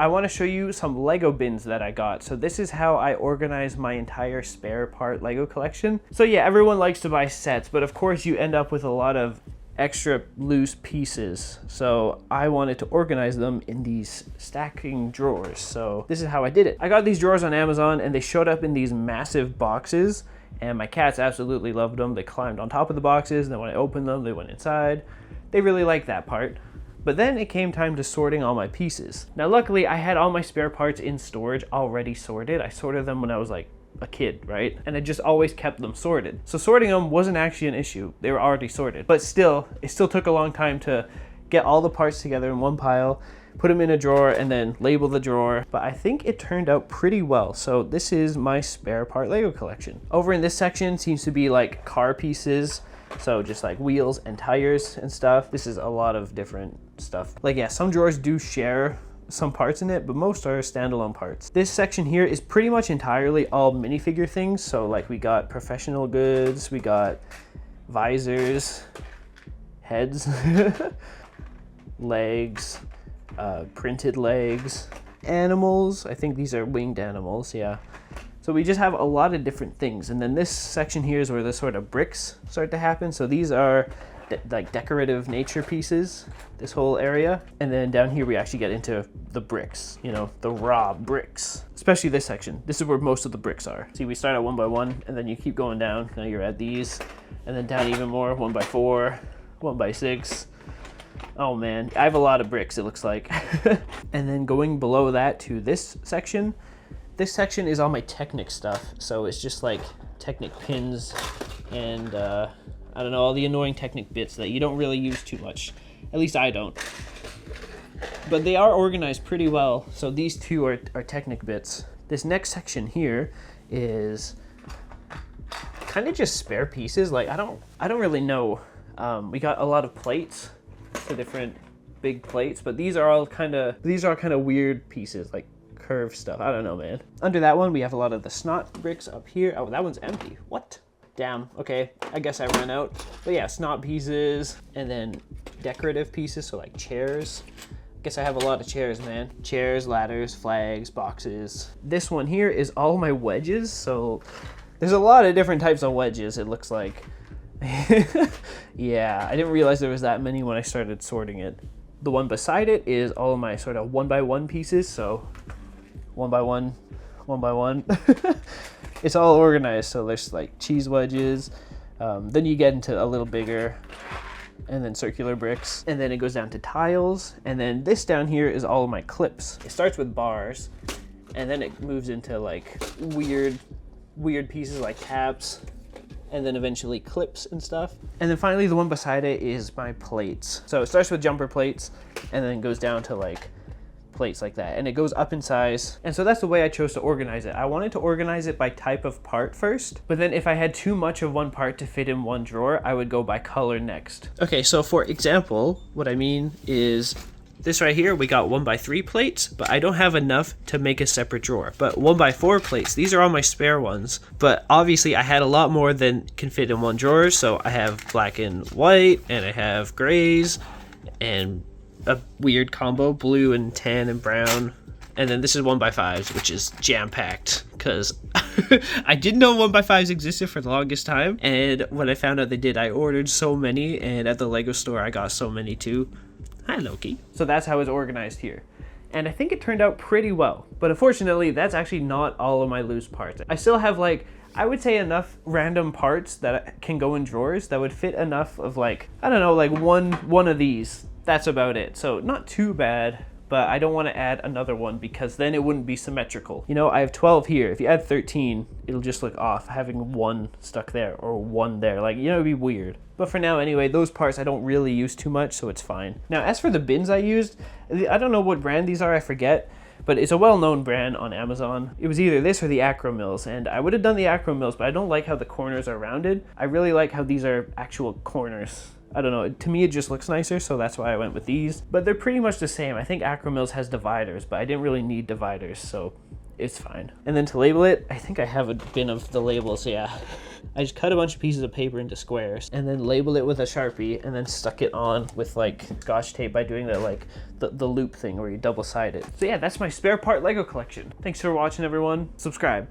I want to show you some Lego bins that I got. So this is how I organize my entire spare part Lego collection. So yeah, everyone likes to buy sets, but of course you end up with a lot of extra loose pieces. So I wanted to organize them in these stacking drawers. So this is how I did it. I got these drawers on Amazon and they showed up in these massive boxes, and my cats absolutely loved them. They climbed on top of the boxes, and then when I opened them, they went inside. They really liked that part. But then it came time to sorting all my pieces. Now luckily I had all my spare parts in storage already sorted. I sorted them when I was like a kid, right? And I just always kept them sorted. So sorting them wasn't actually an issue. They were already sorted. But still, it still took a long time to get all the parts together in one pile, put them in a drawer, and then label the drawer. But I think it turned out pretty well. So this is my spare part Lego collection. Over in this section seems to be like car pieces. So just like wheels and tires and stuff. This is a lot of different stuff. Like yeah, some drawers do share some parts in it, but most are standalone parts. This section here is pretty much entirely all minifigure things. So like we got professional goods, we got visors, heads, legs, printed legs, animals. I think these are winged animals, yeah. So we just have a lot of different things. And then this section here is where the sort of bricks start to happen. So these are like decorative nature pieces, this whole area. And then down here we actually get into the bricks, you know, the raw bricks, especially this section. This is where most of the bricks are. See, we start at 1 by 1 and then you keep going down. Now you're at these, and then down even more, 1 by 4, 1 by 6. Oh man, I have a lot of bricks, it looks like. And then going below that to this section. This section is all my Technic stuff. So it's just like Technic pins and I don't know, all the annoying Technic bits that you don't really use too much. At least I don't. But they are organized pretty well. So these two are Technic bits. This next section here is kind of just spare pieces. Like I don't really know. We got a lot of plates, the different big plates, but these are kind of weird pieces, like curved stuff. I don't know, man. Under that one, we have a lot of the snot bricks up here. Oh, that one's empty. What? Damn. Okay, I guess I ran out. But yeah, snot pieces, and then decorative pieces, so like chairs. Guess I have a lot of chairs, man. Chairs, ladders, flags, boxes. This one here is all my wedges. So there's a lot of different types of wedges, it looks like. Yeah, I didn't realize there was that many when I started sorting it. The one beside it is all of my sort of 1 by 1 pieces. So 1 by 1, 1 by 1. It's all organized. So there's like cheese wedges. Then you get into a little bigger, and then circular bricks, and then it goes down to tiles, and then this down here is all of my clips. It starts with bars, and then it moves into like weird pieces like caps, and then eventually clips and stuff. And then finally the one beside it is my plates. So it starts with jumper plates, and then goes down to like plates like that, and it goes up in size. And so that's the way I chose to organize it. I wanted to organize it by type of part first, but then if I had too much of one part to fit in one drawer, I would go by color next. Okay, so for example, what I mean is this right here, we got 1 by 3 plates, but I don't have enough to make a separate drawer. But 1 by 4 plates, these are all my spare ones. But obviously I had a lot more than can fit in one drawer, so I have black and white, and I have grays, and a weird combo, blue and tan and brown. And then this is 1 by 5s, which is jam-packed, because I didn't know 1 by 5s existed for the longest time. And when I found out they did, I ordered so many, and at the Lego store I got so many too. Hi, Loki. So that's how it's organized here. And I think it turned out pretty well. But unfortunately, that's actually not all of my loose parts. I still have like, I would say enough random parts that can go in drawers that would fit enough of like, I don't know, like one of these. That's about it. So not too bad, but I don't want to add another one because then it wouldn't be symmetrical. You know, I have 12 here. If you add 13, it'll just look off having one stuck there or one there. Like, you know, it'd be weird. But for now, anyway, those parts I don't really use too much, so it's fine. Now, as for the bins I used, I don't know what brand these are, I forget, but it's a well-known brand on Amazon. It was either this or the Acro Mills, and I would have done the Acro Mills, but I don't like how the corners are rounded. I really like how these are actual corners. I don't know, to me it just looks nicer, so that's why I went with these. But they're pretty much the same. I think Acro Mills has dividers, but I didn't really need dividers, so it's fine. And then to label it, I think I have a bin of the labels, yeah. I just cut a bunch of pieces of paper into squares and then labeled it with a Sharpie and then stuck it on with like Scotch tape by doing that, like the loop thing where you double side it. So yeah, that's my spare part Lego collection. Thanks for watching, everyone. Subscribe.